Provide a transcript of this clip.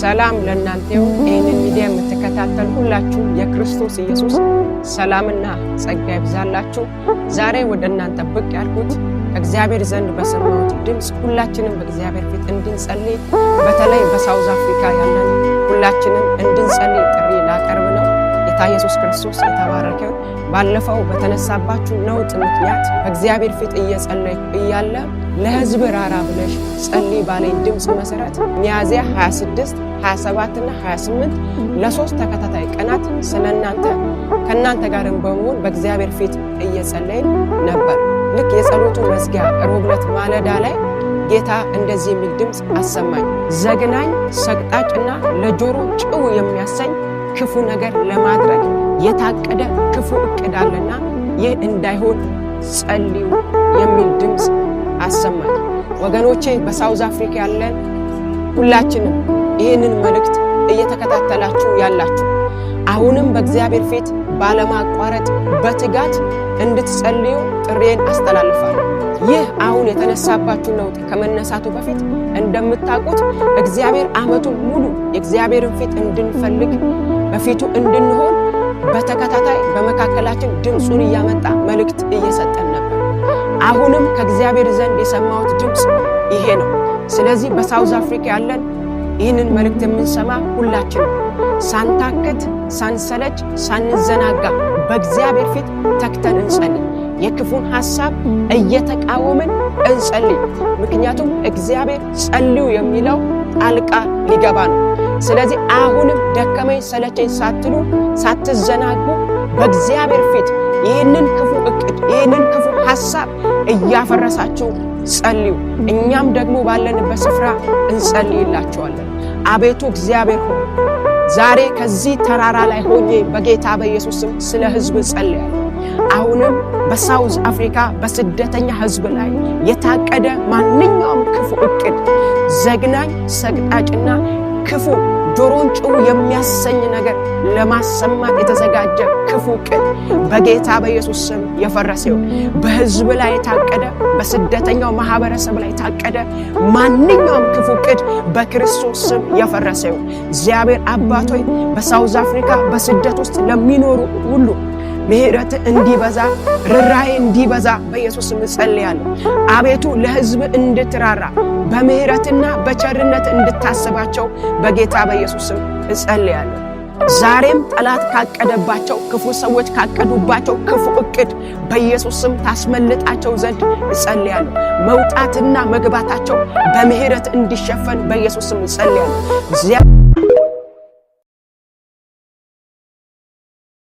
ሰላም ለእናንተው ይህንን ሚዲያ የምትከታተሉ ሁላችሁ የክርስቶስ ኢየሱስ ሰላምና ጸጋ ይብዛላችሁ። ዛሬ ወደ እናንተ ብቅ ያልኩት ከእግዚአብሔር ዘንድ በሰማሁት ድምፅ ሁላችንም በእግዚአብሔር ፊት እንድንጸልይ በተለይ በሳውዝ አፍሪካ ያለን ሁላችንም እንድንጸልይ ጥሪ ላቀርብ ነው። ጌታ ኢየሱስ ክርስቶስ የተባረከ። ባለፈው በተነሳባችሁ ነውጥ ምክንያት በእግዚአብሔር ፊት እየጸለይኩ እያለ ለሕዝብ ራራ ብለሽ ጸልይ ባለኝ ድምፅ መሰረት ሚያዝያ 26 27 እና 28 ለሶስት ተከታታይ ቀናት ስለናንተ ከናንተ ጋርም በመሆን በእግዚአብሔር ፊት እየጸለይን ነበር። ልክ የጸሎቱ መዝጊያ ሮብለት ማለዳ ላይ ጌታ እንደዚህ የሚል ድምፅ አሰማኝ። ዘግናኝ ሰቅጣጭና ለጆሮ ጭው የሚያሰኝ ክፉ ነገር ለማድረግ የታቀደ ክፉ እቅድ አለና ይህ እንዳይሆን ጸልዩ የሚል ድምፅ አሰማኝ። ወገኖቼ በሳውዝ አፍሪካ ያለን ሁላችንም ይህንን መልእክት እየተከታተላችሁ ያላችሁ አሁንም በእግዚአብሔር ፊት ባለማቋረጥ በትጋት እንድትጸልዩ ጥሬን አስተላልፋለሁ። ይህ አሁን የተነሳባችሁ ነውጥ ከመነሳቱ በፊት እንደምታውቁት እግዚአብሔር ዓመቱን ሙሉ የእግዚአብሔርን ፊት እንድንፈልግ በፊቱ እንድንሆን በተከታታይ በመካከላችን ድምፁን እያመጣ መልእክት እየሰጠን ነበር። አሁንም ከእግዚአብሔር ዘንድ የሰማሁት ድምፅ ይሄ ነው። ስለዚህ በሳውዝ አፍሪካ ያለን ይህንን መልእክት የምንሰማ ሁላችንም ሳንታክት፣ ሳንሰለች፣ ሳንዘናጋ በእግዚአብሔር ፊት ተክተን እንጸልይ። የክፉን ሐሳብ እየተቃወምን እንጸልይ። ምክንያቱም እግዚአብሔር ጸልዩ የሚለው ጣልቃ ሊገባ ነው። ስለዚህ አሁንም ደከመኝ ሰለቸኝ ሳትሉ ሳትዘናጉ በእግዚአብሔር ፊት ይህንን ክፉ እቅድ ይህንን ክፉ ሐሳብ እያፈረሳችሁ ጸልዩ። እኛም ደግሞ ባለንበት ስፍራ እንጸልይላችኋለን። አቤቱ እግዚአብሔር ሆይ ዛሬ ከዚህ ተራራ ላይ ሆኜ በጌታ በኢየሱስ ስም ስለ ሕዝብ ጸልያለሁ። አሁንም በሳውዝ አፍሪካ በስደተኛ ሕዝብ ላይ የታቀደ ማንኛውም ክፉ እቅድ ዘግናኝ ሰቅጣጭና ክፉ ጆሮን ጭው የሚያሰኝ ነገር ለማሰማት የተዘጋጀ ክፉ እቅድ በጌታ በኢየሱስ ስም የፈረሰ ይሁን። በሕዝብ ላይ የታቀደ በስደተኛው ማህበረሰብ ላይ የታቀደ ማንኛውም ክፉ እቅድ በክርስቶስ ስም የፈረሰ ይሁን። እግዚአብሔር አባት ሆይ በሳውዝ አፍሪካ በስደት ውስጥ ለሚኖሩ ሁሉ ምሕረት እንዲበዛ ርኅራኄ እንዲበዛ በኢየሱስ ስም ጸልያለሁ። አቤቱ ለሕዝብ እንድትራራ በምሕረትና በቸርነት እንድታስባቸው በጌታ በኢየሱስ ስም እጸልያለሁ። ዛሬም ጠላት ካቀደባቸው ክፉ ሰዎች ካቀዱባቸው ክፉ እቅድ በኢየሱስ ስም ታስመልጣቸው ዘንድ እጸልያለሁ። መውጣትና መግባታቸው በምሕረት እንዲሸፈን በኢየሱስ ስም እጸልያለሁ።